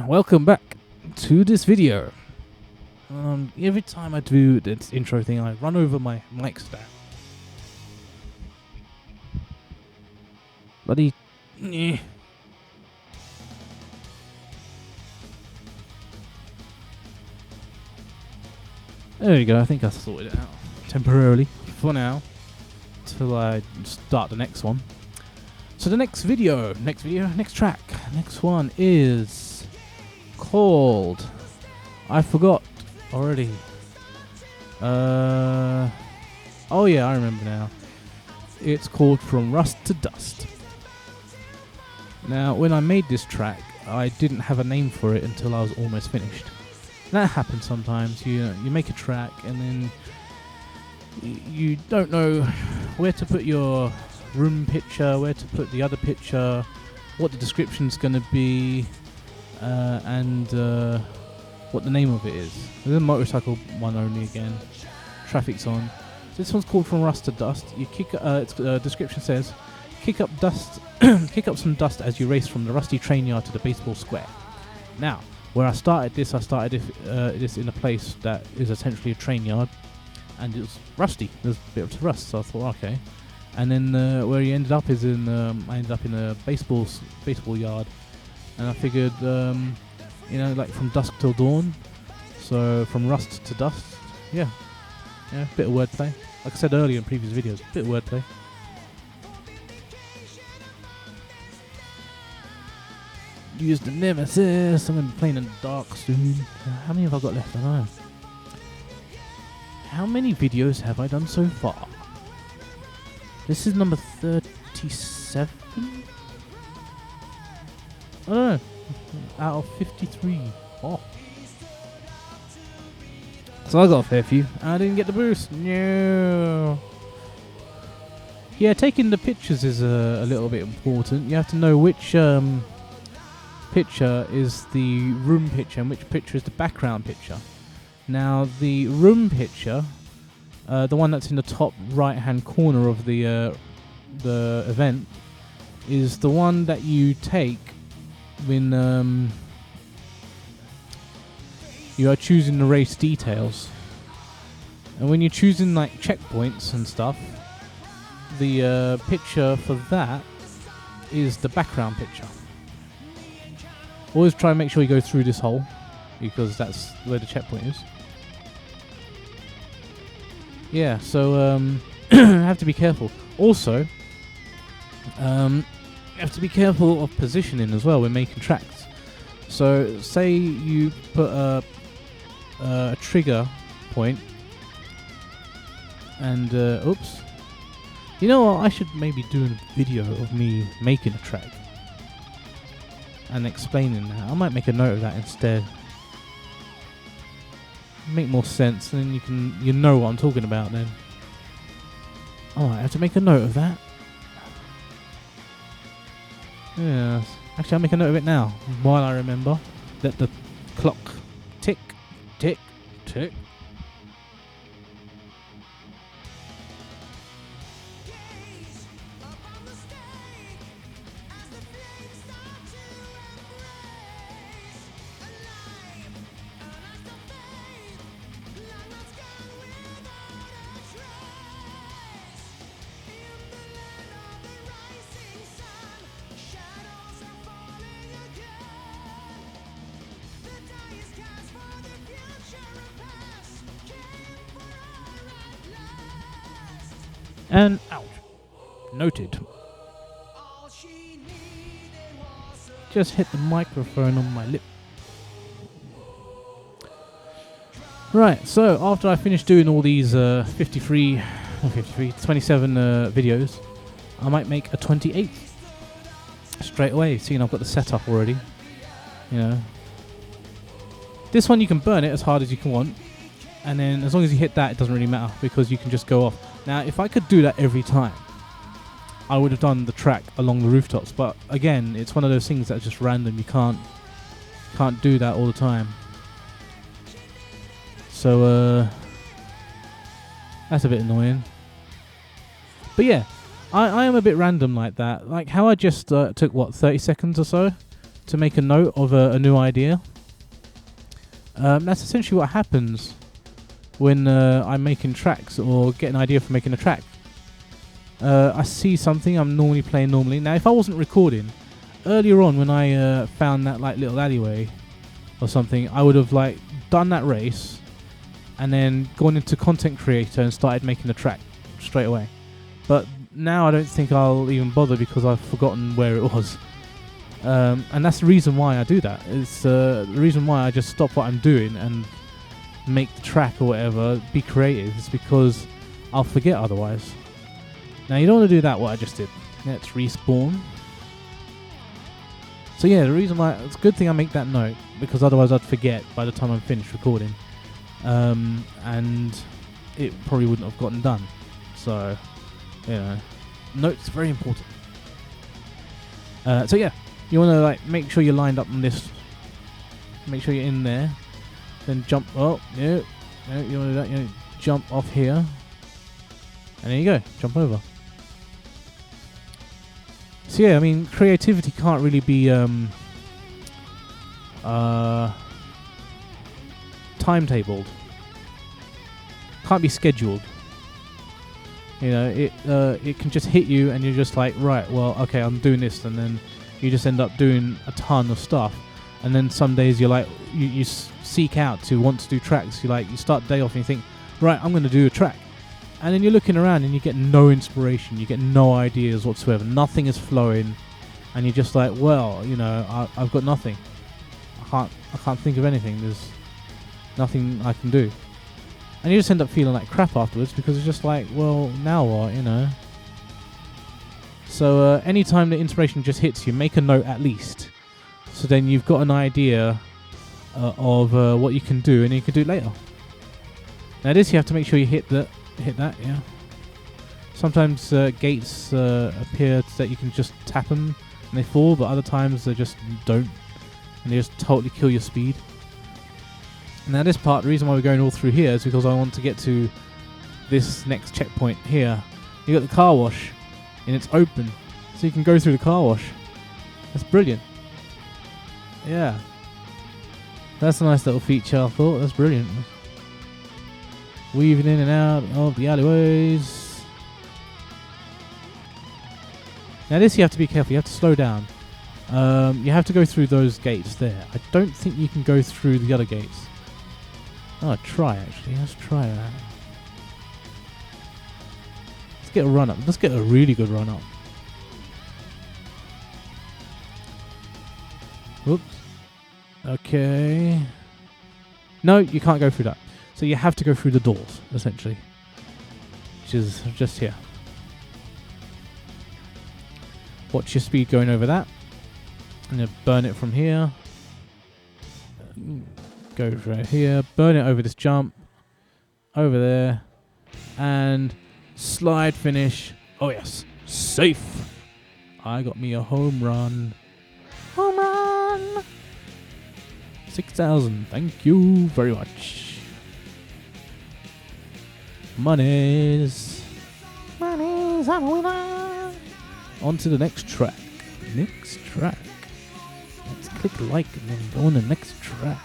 Welcome back to this video. Every time I do this intro thing, I run over my mic stand. Bloody. Eh. There you go, I think I sorted it out temporarily for now till I start the next one. So the next track, next one is called, I forgot already. Oh yeah, I remember now. It's called From Rust to Dust. Now, when I made this track, I didn't have a name for it until I was almost finished. That happens sometimes. You make a track and then you don't know where to put your room picture, where to put the other picture, what the description's going to be, and what the name of it is. There's a motorcycle one only again. Traffic's on. So this one's called From Rust to Dust. You kick. Its description says, "Kick up dust, kick up some dust as you race from the rusty train yard to the baseball square." Now, where I started this in a place that is essentially a train yard, and it was rusty. There's a bit of rust, so I thought, okay. And then where he ended up is in I ended up in a baseball yard, and I figured, like from dusk till dawn, so from rust to dust. Yeah, bit of wordplay. Like I said earlier in previous videos, bit of wordplay. Use the Nemesis. I'm going to be playing in the dark soon. How many have I got left? I don't know. How many videos have I done so far? This is number 37? I don't know. Out of 53. Oh. So I got a fair few. I didn't get the boost. No. Yeah, taking the pictures is a little bit important. You have to know which picture is the room picture and which picture is the background picture. Now, the room picture, the one that's in the top right-hand corner of the event, is the one that you take when you are choosing the race details. And when you're choosing like checkpoints and stuff, the picture for that is the background picture. Always try and make sure you go through this hole, because that's where the checkpoint is. Yeah, so have to be careful. Also, you have to be careful of positioning as well when making tracks. So, say you put a trigger point, and oops. You know what? I should maybe do a video of me making a track and explaining that. I might make a note of that instead. Make more sense, and then you know what I'm talking about then. Oh, I have to make a note of that. Yeah. Actually, I'll make a note of it now while I remember. Let the clock tick, tick, tick. And out. Noted. Just hit the microphone on my lip. Right, so after I finish doing all these 27 videos, I might make a 28th straight away, seeing I've got the setup already. You know. This one you can burn it as hard as you can want, and then as long as you hit that, it doesn't really matter, because you can just go off. Now, if I could do that every time, I would have done the track along the rooftops. But again, it's one of those things that's just random. You can't do that all the time. So that's a bit annoying. But yeah, I am a bit random like that. Like how I just took, 30 seconds or so to make a note of a new idea. That's essentially what happens when I'm making tracks or get an idea for making a track. I see something I'm normally playing normally. Now, if I wasn't recording earlier on, when I found that like little alleyway or something, I would have like done that race and then gone into content creator and started making the track straight away. But now I don't think I'll even bother because I've forgotten where it was. And that's the reason why I do that. It's the reason why I just stop what I'm doing and make the track or whatever, be creative. It's because I'll forget otherwise. Now you don't want to do that, what I just did. Let's respawn. So yeah, the reason why, it's a good thing I make that note, because otherwise I'd forget by the time I'm finished recording. And it probably wouldn't have gotten done. So, you know, notes very important. So yeah, you want to like make sure you're lined up on this. Make sure you're in there. Then jump. Oh, no, you want to do that. You know, jump off here, and there you go. Jump over. So yeah, I mean, creativity can't really be timetabled. Can't be scheduled. You know, it can just hit you, and you're just like, right, well, okay, I'm doing this, and then you just end up doing a ton of stuff. And then some days you're like, you seek out to want to do tracks. You start the day off and you think, right, I'm going to do a track. And then you're looking around and you get no inspiration. You get no ideas whatsoever. Nothing is flowing. And you're just like, well, you know, I've got nothing. I can't think of anything. There's nothing I can do. And you just end up feeling like crap afterwards because it's just like, well, now what, you know? So anytime the inspiration just hits you, make a note at least. So then you've got an idea of what you can do, and you can do it later. Now this, you have to make sure you hit that, yeah. Sometimes gates appear that you can just tap them and they fall, but other times they just don't, and they just totally kill your speed. Now this part, the reason why we're going all through here is because I want to get to this next checkpoint here. You got the car wash, and it's open, so you can go through the car wash. That's brilliant. Yeah, that's a nice little feature, I thought. That's brilliant. Weaving in and out of the alleyways. Now this, you have to be careful. You have to slow down. You have to go through those gates there. I don't think you can go through the other gates. Oh, try actually. Let's try that. Let's get a run up. Let's get a really good run up. Whoops. Okay. No, you can't go through that. So you have to go through the doors, essentially. Which is just here. Watch your speed going over that. And then burn it from here. Go right here. Burn it over this jump. Over there. And slide finish. Oh yes. Safe. I got me a home run. Home run! 6,000. Thank you very much. Monies. Monies, I'm a winner. On to the next track. Next track. Let's click like and then go on the next track.